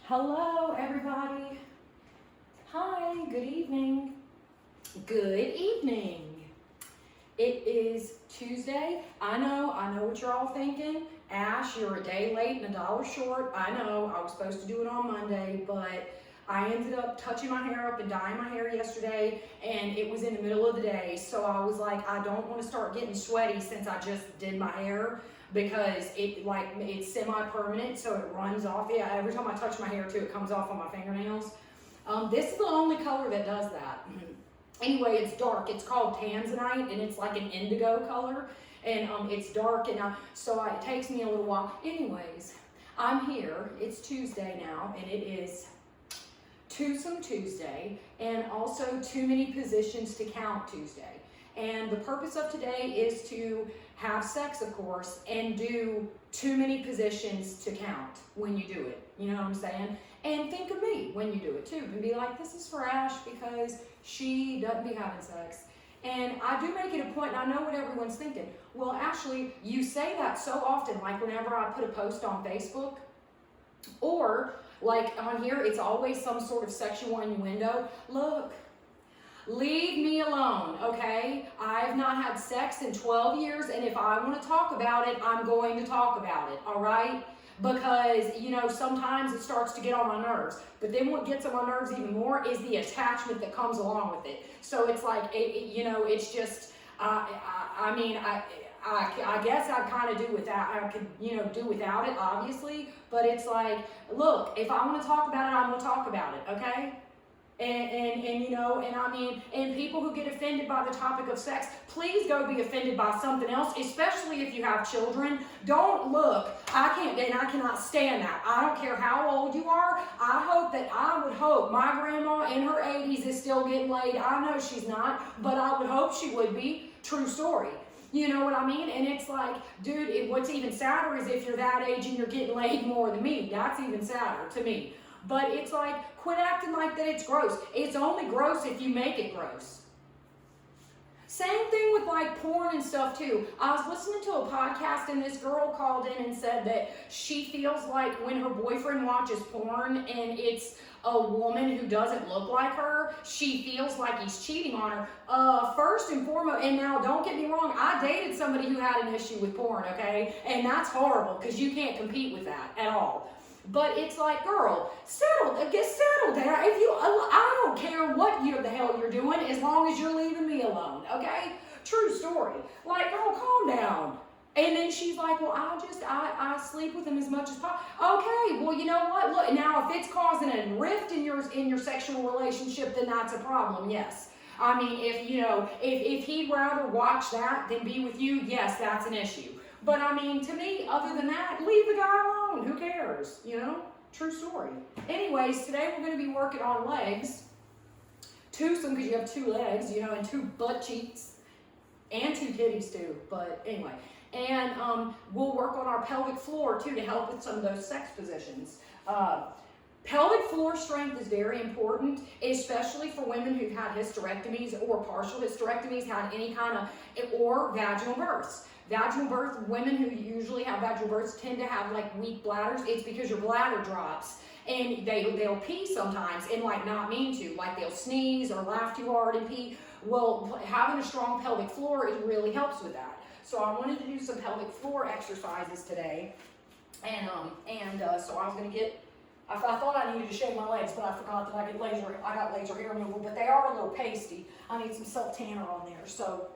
Hello, everybody. Hi, good evening. Good evening. It is Tuesday. I know what you're all thinking. Ash, you're a day late and $1 short. I know, I was supposed to do it on Monday, but I ended up touching my hair up and dyeing my hair yesterday, and it was in the middle of the day, so I was like, I don't want to start getting sweaty since I just did my hair, because it's semi-permanent, so it runs off. Yeah, every time I touch my hair too, it comes off on my fingernails. This is the only color that does that. Anyway, it's dark. It's called tanzanite, and it's like an indigo color, and it's dark, and it takes me a little while. Anyways, I'm here. It's Tuesday now, and it is Twosome Tuesday, and also Too Many Positions to Count Tuesday. And the purpose of today is to have sex, of course, and do too many positions to count when you do it. You know what I'm saying? And think of me when you do it too, and be like, this is for Ash because she doesn't be having sex. And I do make it a point, and I know what everyone's thinking. Well, Ashley, you say that so often, like whenever I put a post on Facebook, or like on here, it's always some sort of sexual innuendo. Look, leave me alone, okay? I've not had sex in 12 years, and if I want to talk about it, I'm going to talk about it, all right? Because, sometimes it starts to get on my nerves. But then what gets on my nerves even more is the attachment that comes along with it. So it's like, it's just, I guess I kind of do without, I could, do without it, obviously. But it's like, look, if I want to talk about it, I'm going to talk about it, okay? And people who get offended by the topic of sex, please go be offended by something else, especially if you have children. Don't look. I cannot stand that. I don't care how old you are. I would hope my grandma in her 80s is still getting laid. I know she's not, but I would hope she would be. True story. You know what I mean? And it's like, dude, what's even sadder is if you're that age and you're getting laid more than me. That's even sadder to me. But it's like, quit acting like that it's gross. It's only gross if you make it gross. Same thing with like porn and stuff too. I was listening to a podcast, and this girl called in and said that she feels like when her boyfriend watches porn and it's a woman who doesn't look like her, she feels like he's cheating on her. First and foremost, and now don't get me wrong, I dated somebody who had an issue with porn, okay? And that's horrible because you can't compete with that at all. But it's like, girl, get settled down. I don't care what the hell you're doing as long as you're leaving me alone, okay? True story. Like, girl, calm down. And then she's like, well, I sleep with him as much as possible. Okay, well, you know what? Look, now if it's causing a rift in your sexual relationship, then that's a problem, yes. I mean, if he'd rather watch that than be with you, yes, that's an issue. But I mean, to me, other than that, leave the guy alone. Who cares? True story. Anyways, today we're going to be working on legs. Twosome, because you have 2 legs, and 2 butt cheeks, and 2 titties too. But anyway, and we'll work on our pelvic floor too to help with some of those sex positions. Pelvic floor strength is very important, especially for women who've had hysterectomies or partial hysterectomies, had any kind of, or vaginal births. Vaginal birth, women who usually have vaginal births tend to have like weak bladders. It's because your bladder drops, and they'll pee sometimes and like not mean to, like they'll sneeze or laugh too hard and pee. Well, having a strong pelvic floor, it really helps with that. So I wanted to do some pelvic floor exercises today, and so I was going to get. I thought I needed to shave my legs, but I forgot that I got laser hair removal, but they are a little pasty. I need some self tanner on there. So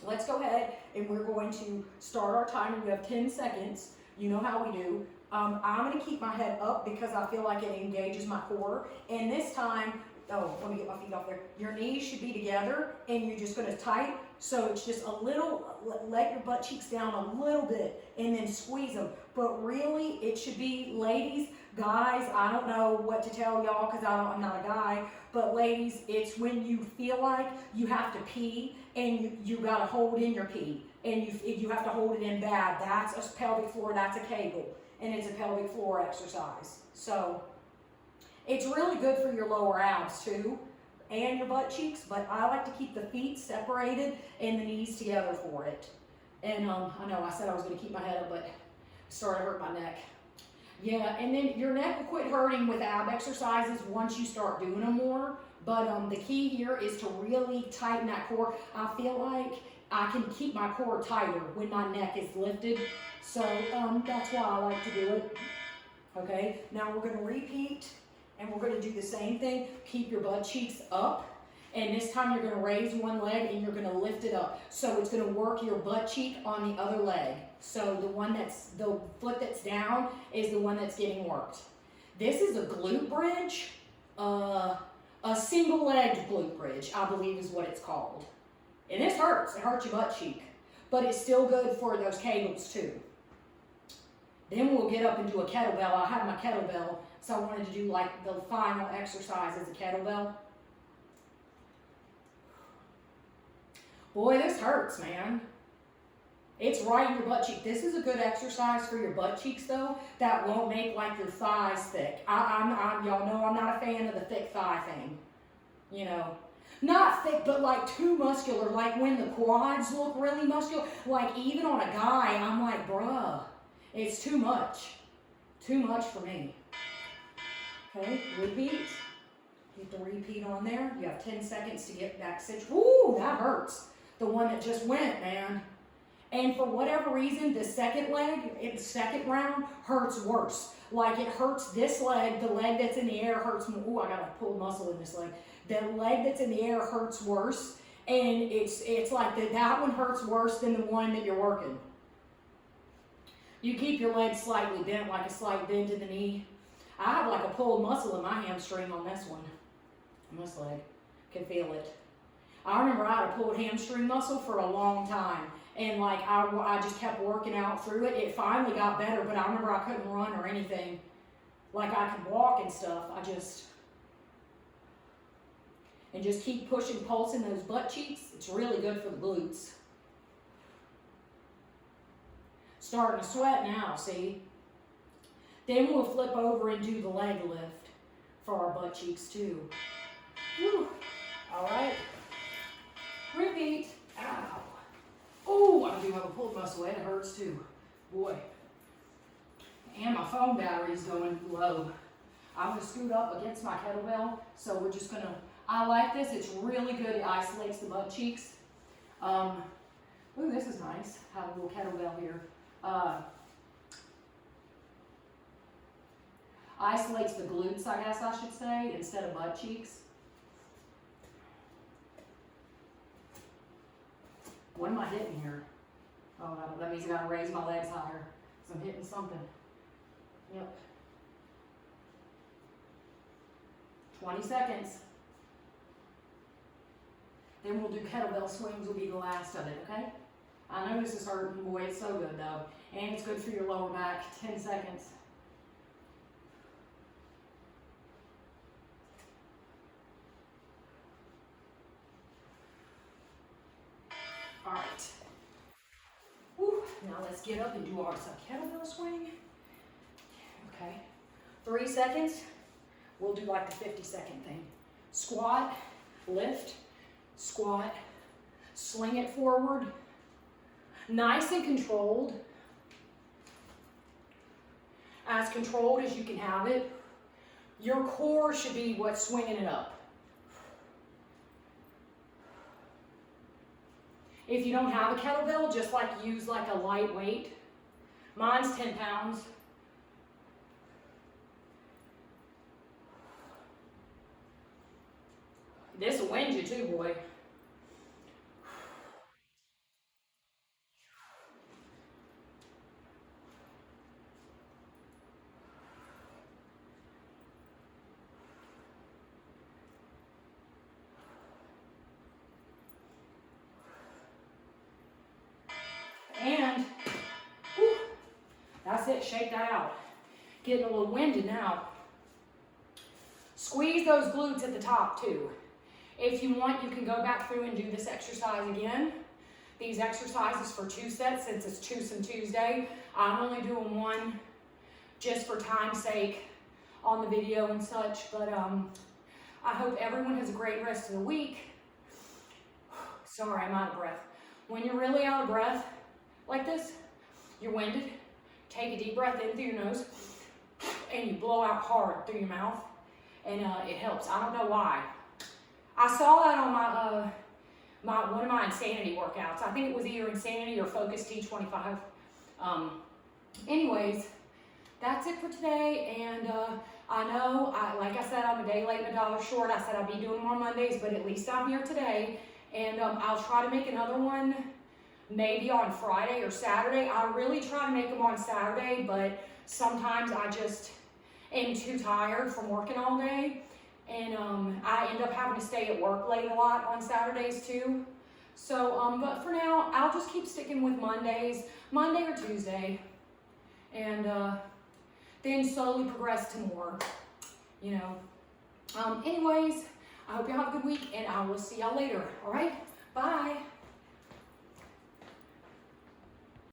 let's go ahead, and we're going to start our timer. We have 10 seconds. You know how we do. I'm going to keep my head up because I feel like it engages my core. And this time, let me get my feet off there. Your knees should be together, and you're just going to tight. So it's just a little, let your butt cheeks down a little bit, and then squeeze them. But really, it should be, ladies, guys, I don't know what to tell y'all because I'm not a guy, but ladies, it's when you feel like you have to pee, and you got to hold in your pee, and you have to hold it in bad. That's a pelvic floor, that's a Kegel, and it's a pelvic floor exercise. So it's really good for your lower abs too, and your butt cheeks, but I like to keep the feet separated and the knees together for it. And I know I said I was going to keep my head up, but it started to hurt my neck. Yeah, and then your neck will quit hurting with ab exercises once you start doing them more. But the key here is to really tighten that core. I feel like I can keep my core tighter when my neck is lifted. So that's why I like to do it. Okay, now we're going to repeat and we're going to do the same thing. Keep your butt cheeks up. And this time you're going to raise one leg and you're going to lift it up. So it's going to work your butt cheek on the other leg. So the foot that's down is the one that's getting worked. This is a glute bridge, a single-legged glute bridge, I believe is what it's called. And this hurts. It hurts your butt cheek. But it's still good for those kegels too. Then we'll get up and do a kettlebell. I have my kettlebell, so I wanted to do like the final exercise as a kettlebell. Boy, this hurts, man. It's right in your butt cheek. This is a good exercise for your butt cheeks, though. That won't make like your thighs thick. Y'all know I'm not a fan of the thick thigh thing. You know, not thick, but like too muscular. Like when the quads look really muscular. Like even on a guy, I'm like, bruh, it's too much. Too much for me. Okay, repeat. Get the repeat on there. You have 10 seconds to get back situated. Ooh, that hurts. The one that just went, man. And for whatever reason, the second leg, in the second round, hurts worse. Like it hurts this leg, the leg that's in the air hurts more. Ooh, I got a pulled muscle in this leg. The leg that's in the air hurts worse. And it's like that one hurts worse than the one that you're working. You keep your leg slightly bent, like a slight bend in the knee. I have like a pulled muscle in my hamstring on this one. On this leg. Can feel it. I remember I had a pulled hamstring muscle for a long time. And like I just kept working out through it. It finally got better, but I remember I couldn't run or anything. Like I could walk and stuff. And just keep pushing, pulsing those butt cheeks. It's really good for the glutes. Starting to sweat now, see? Then we'll flip over and do the leg lift for our butt cheeks too. Whew. All right. Repeat. Ow. Oh, I do have a pulled muscle. It hurts too. Boy. And my phone battery is going low. I'm going to scoot up against my kettlebell. So we're just going to, I like this. It's really good. It isolates the butt cheeks. Ooh, this is nice. Have a little kettlebell here. Isolates the glutes, I guess I should say, instead of butt cheeks. What am I hitting here? Oh, that means I gotta raise my legs higher. So I'm hitting something. Yep. 20 seconds. Then we'll do kettlebell swings, will be the last of it, okay? I know this is hurting, boy, it's so good though. And it's good for your lower back. 10 seconds. All right. Whew. Now let's get up and do our kettlebell swing. Okay. 3 seconds. We'll do like the 50-second thing. Squat, lift, squat, sling it forward. Nice and controlled. As controlled as you can have it. Your core should be what's swinging it up. If you don't have a kettlebell, just like use like a light weight. Mine's 10 pounds. This will wind you too, boy. And whew, that's it, shake that out. Getting a little winded now. Squeeze those glutes at the top too. If you want, you can go back through and do this exercise again. These exercises for 2 sets, since it's Twosome Tuesday. I'm only doing one just for time's sake on the video and such, but I hope everyone has a great rest of the week. Sorry, I'm out of breath. When you're really out of breath, like this, you're winded, take a deep breath in through your nose, and you blow out hard through your mouth, and it helps. I don't know why. I saw that on one of my insanity workouts. I think it was either insanity or focus T25. Anyways, that's it for today, and I know, like I said, I'm a day late and a dollar short. I said I'd be doing more Mondays, but at least I'm here today, and I'll try to make another one maybe on Friday or Saturday. I really try to make them on Saturday, but sometimes I just am too tired from working all day, and I end up having to stay at work late a lot on Saturdays too. So, but for now, I'll just keep sticking with Monday or Tuesday, and then slowly progress to more, you know. Anyways, I hope you have a good week, and I will see y'all later. All right, bye.